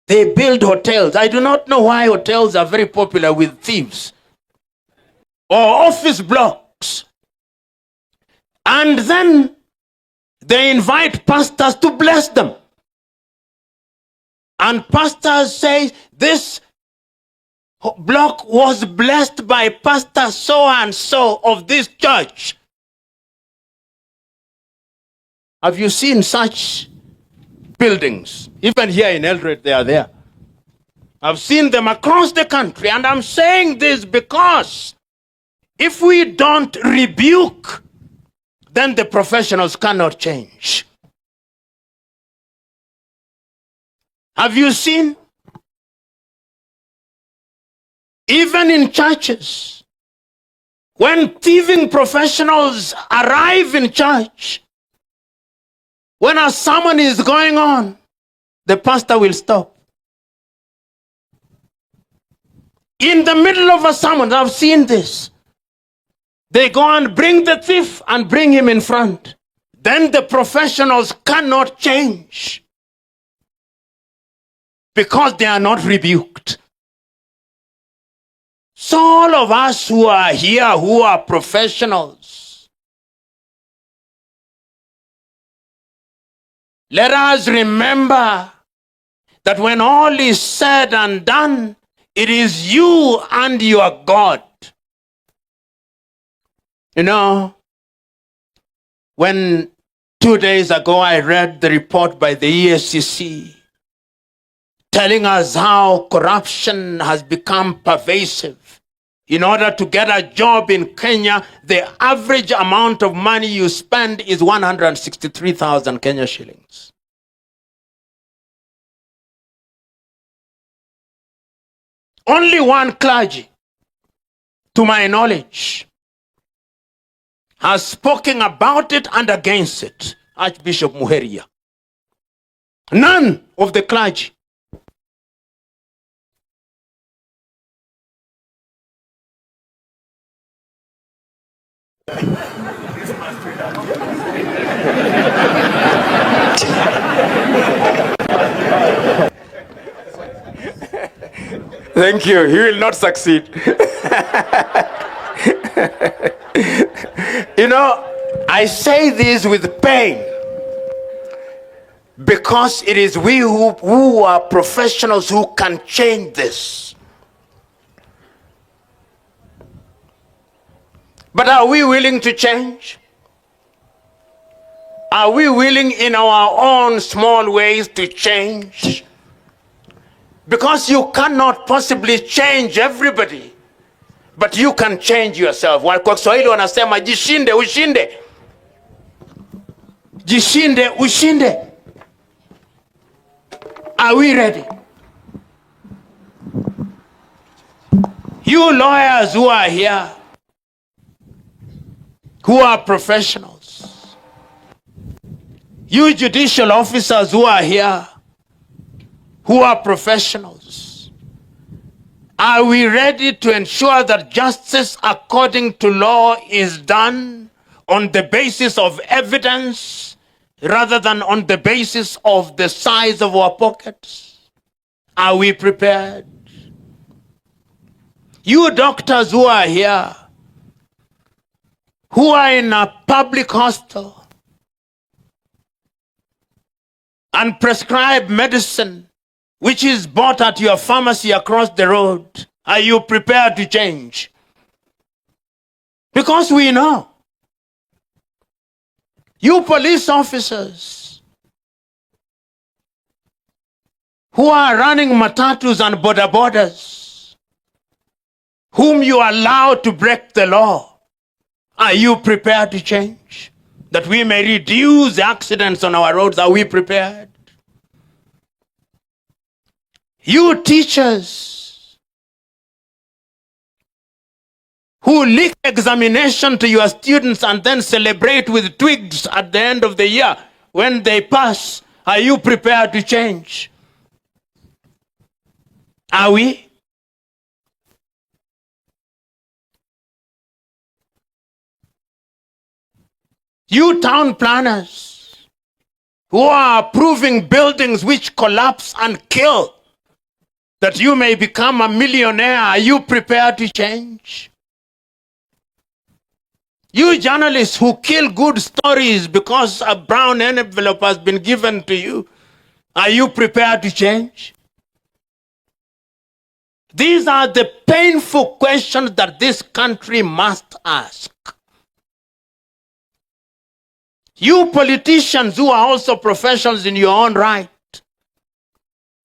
They build hotels. I do not know why hotels are very popular with thieves. Or office blocks. And then they invite pastors to bless them. And pastors say, this block was blessed by Pastor so-and-so of this church. Have you seen such buildings? Even here in Eldoret, they are there. I've seen them across the country, and I'm saying this because if we don't rebuke, then the professionals cannot change. Have you seen? Even in churches, when thieving professionals arrive in church, when a sermon is going on, the pastor will stop. In the middle of a sermon, I've seen this. They go and bring the thief and bring him in front. Then the professionals cannot change because they are not rebuked. So all of us who are here, who are professionals, let us remember that when all is said and done, it is you and your God. You know, when 2 days ago I read the report by the ESCC telling us how corruption has become pervasive. In order to get a job in Kenya, the average amount of money you spend is 163,000 Kenya shillings. Only one clergy, to my knowledge, has spoken about it and against it, Archbishop Muheria. None of the clergy. Thank you. He will not succeed. You know, I say this with pain because it is we who are professionals who can change this. But are we willing to change? Are we willing in our own small ways to change? Because you cannot possibly change everybody, but you can change yourself. Kwa Kiswahili wanasema jishinde ushinde. Jishinde ushinde. Are we ready? You lawyers who are here, who are professionals, you judicial officers who are here, who are professionals, are we ready to ensure that justice according to law is done on the basis of evidence rather than on the basis of the size of our pockets? Are we prepared? You doctors who are here, who are in a public hospital and prescribe medicine which is bought at your pharmacy across the road, are you prepared to change? Because we know. You police officers who are running matatus and border borders, whom you allow to break the law, are you prepared to change? That we may reduce the accidents on our roads, are we prepared? You teachers who leak examination to your students and then celebrate with twigs at the end of the year when they pass, are you prepared to change? Are we? You town planners who are approving buildings which collapse and kill, that you may become a millionaire, are you prepared to change? You journalists who kill good stories because a brown envelope has been given to you, are you prepared to change? These are the painful questions that this country must ask. You politicians who are also professionals in your own right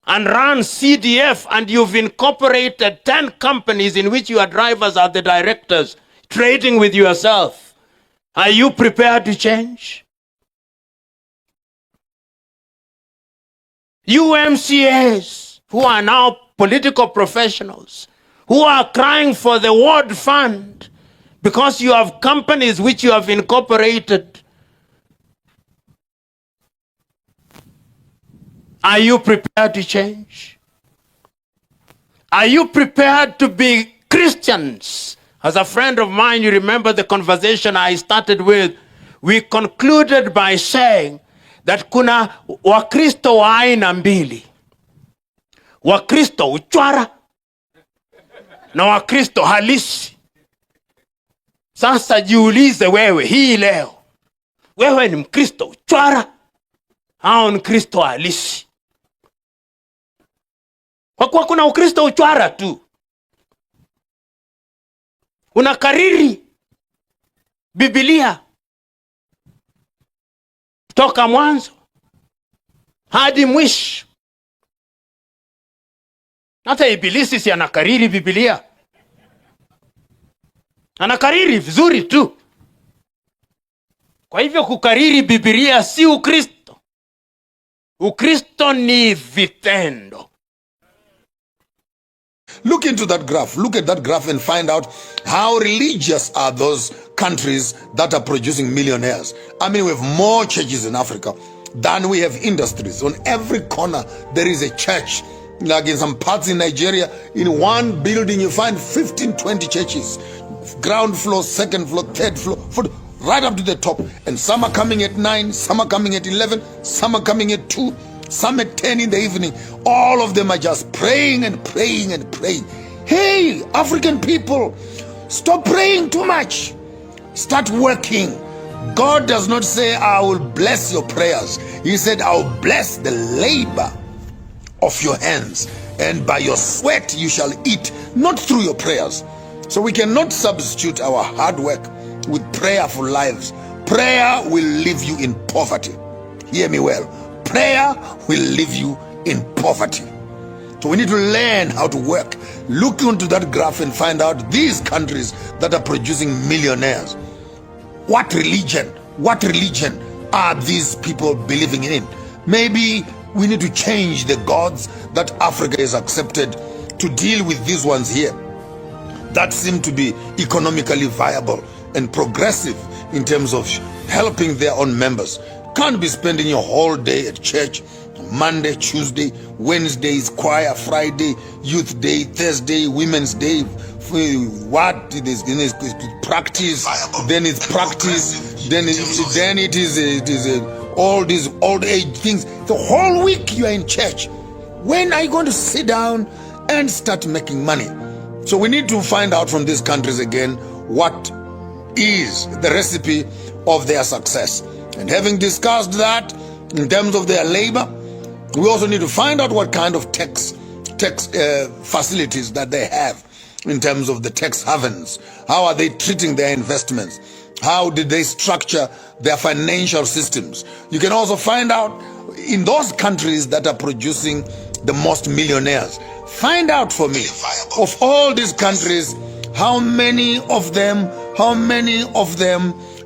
and run CDF, and you've incorporated 10 companies in which your drivers are the directors, trading with yourself. Are you prepared to change? UMCAs, who are now political professionals, who are crying for the World Fund because you have companies which you have incorporated. Are you prepared to change? Are you prepared to be Christians? As a friend of mine, you remember the conversation I started with, we concluded by saying that kuna Wakristo wa aina mbili. Wakristo uchwara na Wakristo halisi. Sasa jiulize wewe hii leo. Wewe ni Mkristo uchwara au ni Kristo halisi? Kwa kuwa kuna Ukristo uchwara tu. Unakariri Biblia toka mwanzo hadi mwisho. Hata Ibilisi si anakariri Biblia. Anakariri vizuri tu. Kwa hivyo kukariri Biblia si Ukristo. Ukristo ni vitendo. Look into that graph. Look at that graph and find out how religious are those countries that are producing millionaires. I mean, we have more churches in Africa than we have industries. On every corner, there is a church. Like in some parts in Nigeria, in one building, you find 15, 20 churches. Ground floor, second floor, third floor, right up to the top. And some are coming at 9, some are coming at 11, some are coming at 2. Some at 10 in the evening. All of them are just praying and praying and praying. Hey, African people, stop praying too much. Start working. God does not say, I will bless your prayers. He said, I will bless the labor of your hands. And by your sweat you shall eat, not through your prayers. So we cannot substitute our hard work with prayerful lives. Prayer will leave you in poverty. Hear me well. Prayer will leave you in poverty. So we need to learn how to work. Look into that graph and find out these countries that are producing millionaires. What religion are these people believing in? Maybe we need to change the gods that Africa has accepted to deal with these ones here that seem to be economically viable and progressive in terms of helping their own members. Can't be spending your whole day at church. Monday, Tuesday, Wednesday is choir, Friday, youth day, Thursday, women's day. What? There's practice, then it's practice, then it is all these old age things. The whole week you are in church. When are you going to sit down and start making money? So we need to find out from these countries again what is the recipe of their success. And having discussed that in terms of their labor, we also need to find out what kind of tax facilities that they have in terms of the tax havens. How are they treating their investments? How did they structure their financial systems? You can also find out in those countries that are producing the most millionaires. Find out for me, of all these countries, how many of them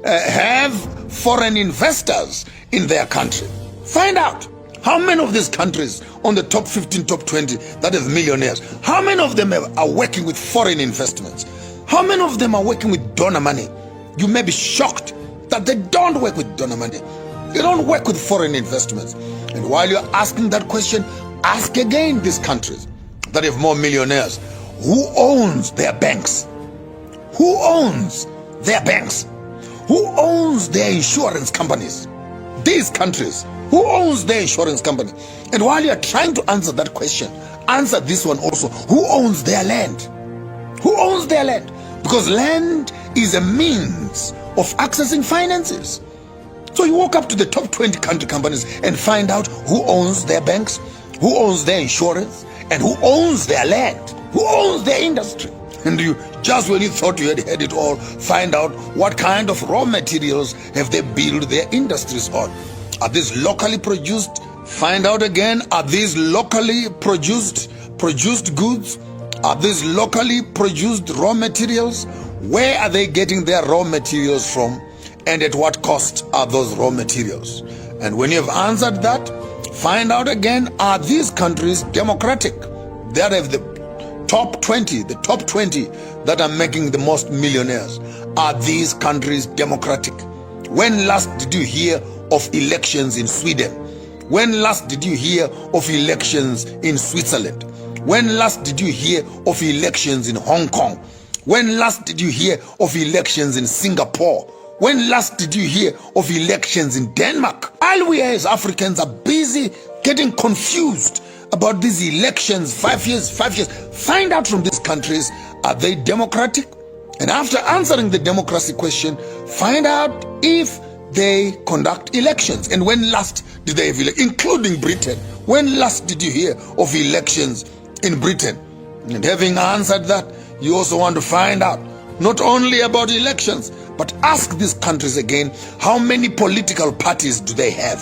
have foreign investors in their country. Find out how many of these countries on the top 15, top 20 that have millionaires, how many of them are working with foreign investments? How many of them are working with donor money? You may be shocked that they don't work with donor money. They don't work with foreign investments. And while you're asking that question, ask again these countries that have more millionaires. Who owns their banks? Who owns their banks? Who owns their insurance companies? These countries, who owns their insurance company? And while you're trying to answer that question, answer this one also. Who owns their land? Who owns their land? Because land is a means of accessing finances. So you walk up to the top 20 country companies and find out who owns their banks, who owns their insurance, and who owns their land, who owns their industry. And you, just when you thought you had had it all, find out what kind of raw materials have they built their industries on. Are these locally produced? Find out again, are these locally produced goods? Are these locally produced raw materials? Where are they getting their raw materials from? And at what cost are those raw materials? And when you have answered that, find out again, are these countries democratic? That have the top 20 that are making the most millionaires. Are these countries democratic? When last did you hear of elections in Sweden? When last did you hear of elections in Switzerland? When last did you hear of elections in Hong Kong? When last did you hear of elections in Singapore? When last did you hear of elections in Denmark? While we as Africans are busy getting confused about these elections, 5 years, find out from these countries, are they democratic? And after answering the democracy question, find out if they conduct elections. And when last did they have elections, including Britain? When last did you hear of elections in Britain? And having answered that, you also want to find out not only about elections, but ask these countries again, how many political parties do they have?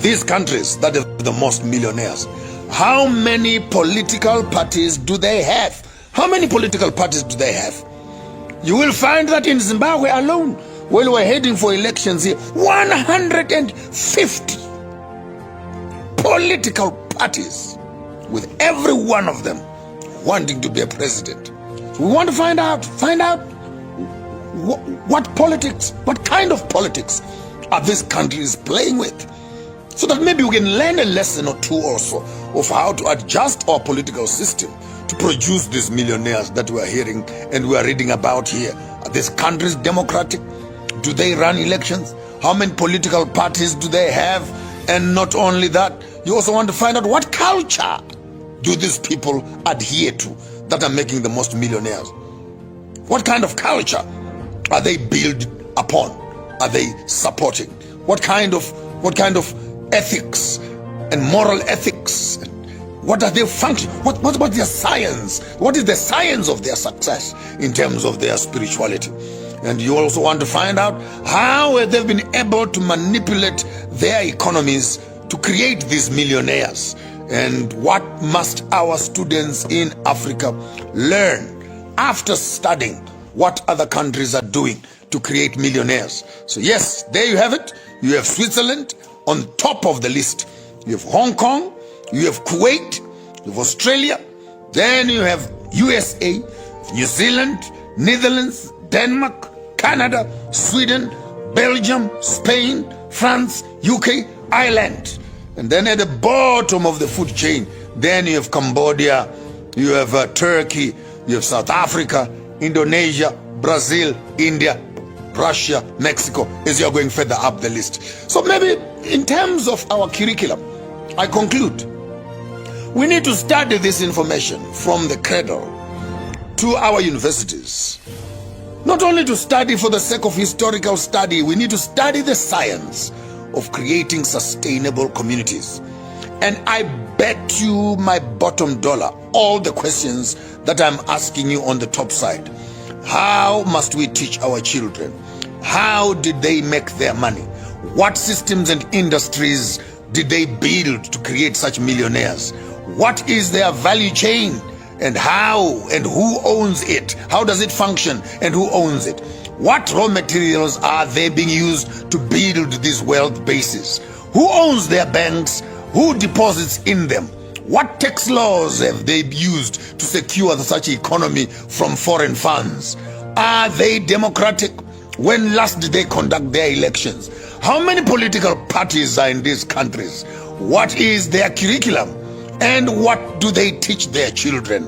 These countries that have the most millionaires, how many political parties do they have? How many political parties do they have? You will find that in Zimbabwe alone, while we're heading for elections here, 150 political parties, with every one of them wanting to be a president. So we want to find out what politics, what kind of politics are these countries playing with, so that maybe we can learn a lesson or two also of how to adjust our political system to produce these millionaires that we are hearing and we are reading about here. Are these countries democratic? Do they run elections? How many political parties do they have? And not only that, you also want to find out what culture do these people adhere to that are making the most millionaires? What kind of culture are they built upon? Are they supporting? What kind of ethics and moral ethics? What are their functions? What's their science? What is the science of their success in terms of their spirituality? And you also want to find out how they've been able to manipulate their economies to create these millionaires. And what must our students in Africa learn after studying what other countries are doing to create millionaires? So yes, there you have it. You have Switzerland on top of the list. You have Hong Kong, you have Kuwait, you have Australia, then you have USA, New Zealand, Netherlands, Denmark, Canada, Sweden, Belgium, Spain, France, UK, Ireland. And then at the bottom of the food chain, then you have Cambodia, you have Turkey, you have South Africa, Indonesia, Brazil, India, Russia, Mexico, as you are going further up the list. So maybe in terms of our curriculum, I conclude, we need to study this information from the cradle to our universities. Not only to study for the sake of historical study, we need to study the science of creating sustainable communities. And I bet you my bottom dollar, all the questions that I'm asking you on the top side. How must we teach our children? How did they make their money? What systems and industries did they build to create such millionaires? What is their value chain? And how and who owns it? How does it function and who owns it? What raw materials are they being used to build these wealth bases? Who owns their banks? Who deposits in them? What tax laws have they used to secure such economy from foreign funds? Are they democratic? When last did they conduct their elections? How many political parties are in these countries? What is their curriculum? And what do they teach their children?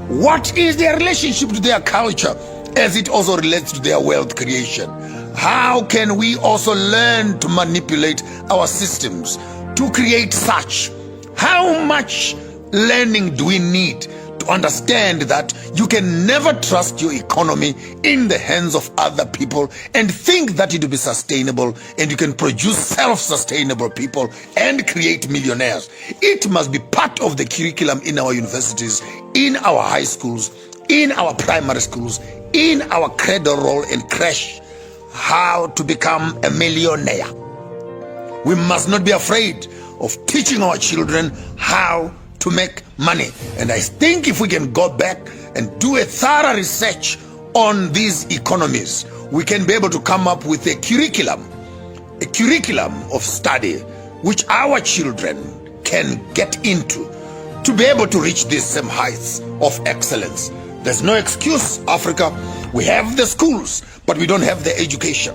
What is their relationship to their culture as it also relates to their wealth creation? How can we also learn to manipulate our systems to create such? How much learning do we need to understand that you can never trust your economy in the hands of other people and think that it will be sustainable and you can produce self-sustainable people and create millionaires? It must be part of the curriculum in our universities, in our high schools, in our primary schools, in our cradle roll and crash, how to become a millionaire. We must not be afraid of teaching our children how to make money. And I think if we can go back and do a thorough research on these economies, we can be able to come up with a curriculum of study which our children can get into to be able to reach these same heights of excellence. There's no excuse, Africa. We have the schools, but we don't have the education.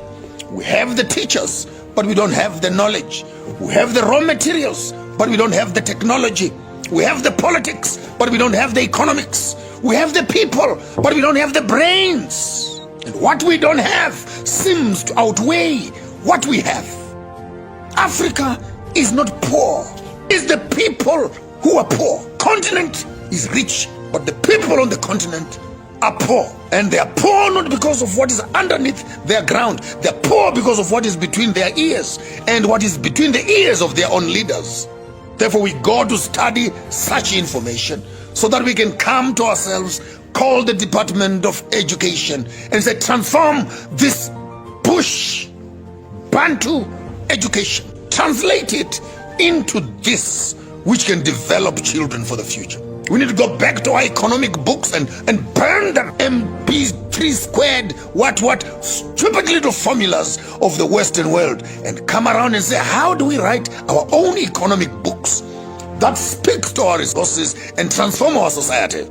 We have the teachers, but we don't have the knowledge. We have the raw materials, but we don't have the technology. We have the politics, but we don't have the economics. We have the people, but we don't have the brains. And what we don't have seems to outweigh what we have. Africa is not poor. It's the people who are poor. Continent is rich, but the people on the continent are poor. And they are poor not because of what is underneath their ground. They're poor because of what is between their ears and what is between the ears of their own leaders. Therefore, we go to study such information so that we can come to ourselves, call the Department of Education and say, transform this bush Bantu education, translate it into this which can develop children for the future. We need to go back to our economic books and burn them. MP3 squared, what stupid little formulas of the Western world, and come around and say, how do we write our own economic books that speaks to our resources and transform our society?